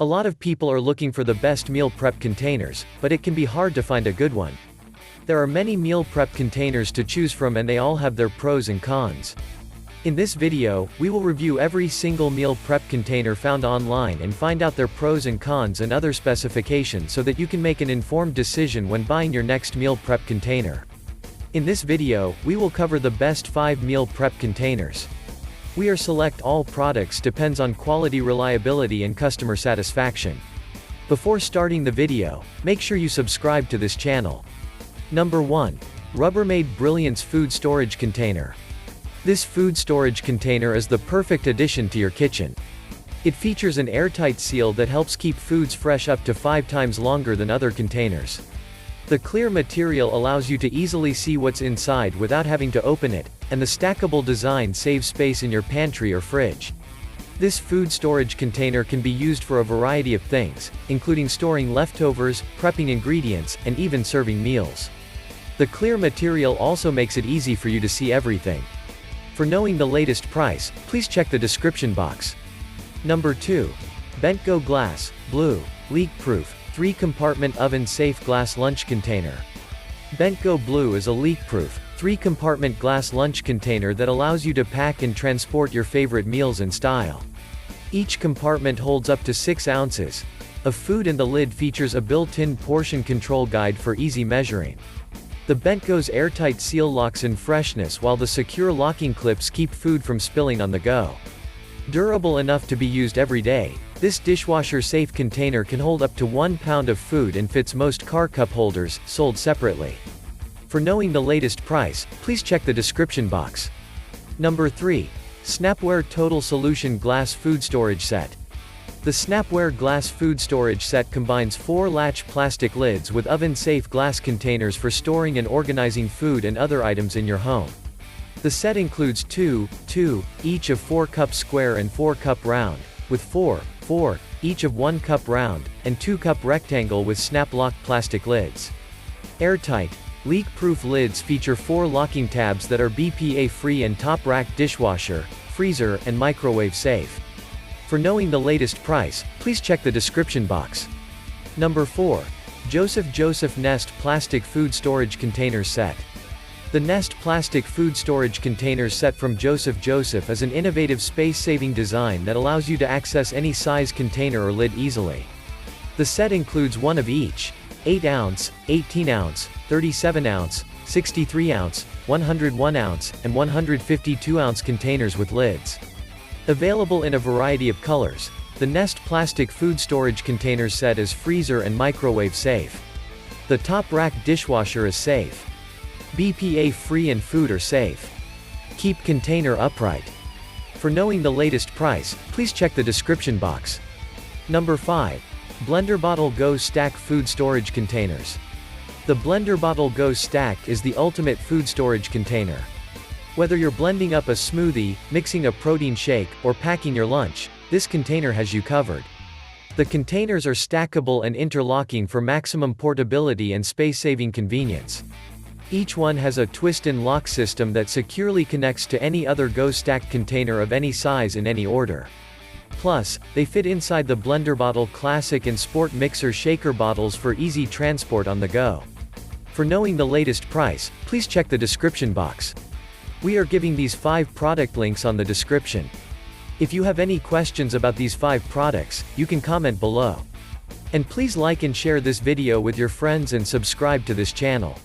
A lot of people are looking for the best meal prep containers, but it can be hard to find a good one. There are many meal prep containers to choose from and they all have their pros and cons. In this video, we will review every single meal prep container found online and find out their pros and cons and other specifications so that you can make an informed decision when buying your next meal prep container. In this video, we will cover the best 5 meal prep containers. Select all products depends on quality, reliability and customer satisfaction. Before starting the video, make sure you subscribe to this channel. Number 1. Rubbermaid Brilliance Food Storage Container. This food storage container is the perfect addition to your kitchen. It features an airtight seal that helps keep foods fresh up to 5 times longer than other containers. The clear material allows you to easily see what's inside without having to open it, and the stackable design saves space in your pantry or fridge. This food storage container can be used for a variety of things, including storing leftovers, prepping ingredients, and even serving meals. The clear material also makes it easy for you to see everything. For knowing the latest price, please check the description box. Number 2. Bentgo Glass, Blue, Leak-Proof, 3-compartment oven-safe glass lunch container. Bentgo Blue is a leak-proof, 3-compartment glass lunch container that allows you to pack and transport your favorite meals in style. Each compartment holds up to 6 ounces of food and the lid features a built-in portion control guide for easy measuring. The Bentgo's airtight seal locks in freshness while the secure locking clips keep food from spilling on the go. Durable enough to be used every day, this dishwasher-safe container can hold up to 1 pound of food and fits most car cup holders, sold separately. For knowing the latest price, please check the description box. Number 3. Snapware Total Solution Glass Food Storage Set. The Snapware Glass Food Storage Set combines 4 latch plastic lids with oven-safe glass containers for storing and organizing food and other items in your home. The set includes 2, each of 4 cup square and 4 cup round, with 4, each of 1 cup round, and 2 cup rectangle with snap-lock plastic lids. Airtight, leak-proof lids feature 4 locking tabs that are BPA-free and top-rack dishwasher, freezer, and microwave safe. For knowing the latest price, please check the description box. Number 4. Joseph Nest Plastic Food Storage Container Set. The Nest Plastic Food Storage Containers set from Joseph is an innovative space-saving design that allows you to access any size container or lid easily. The set includes one of each 8-ounce, 18-ounce, 37-ounce, 63-ounce, 101-ounce, and 152-ounce containers with lids. Available in a variety of colors, the Nest Plastic Food Storage Container set is freezer and microwave safe. The top rack dishwasher is safe. BPA-free and food are safe. Keep container upright. For knowing the latest price, please check the description box. Number 5. Blender Bottle Go Stack Food Storage Containers. The Blender Bottle Go Stack is the ultimate food storage container. Whether you're blending up a smoothie, mixing a protein shake, or packing your lunch, this container has you covered. The containers are stackable and interlocking for maximum portability and space-saving convenience. Each one has a twist-in lock system that securely connects to any other Go Stack container of any size in any order. Plus, they fit inside the Blender Bottle Classic and Sport Mixer Shaker bottles for easy transport on the go. For knowing the latest price, please check the description box. We are giving these 5 product links on the description. If you have any questions about these 5 products, you can comment below. And please like and share this video with your friends and subscribe to this channel.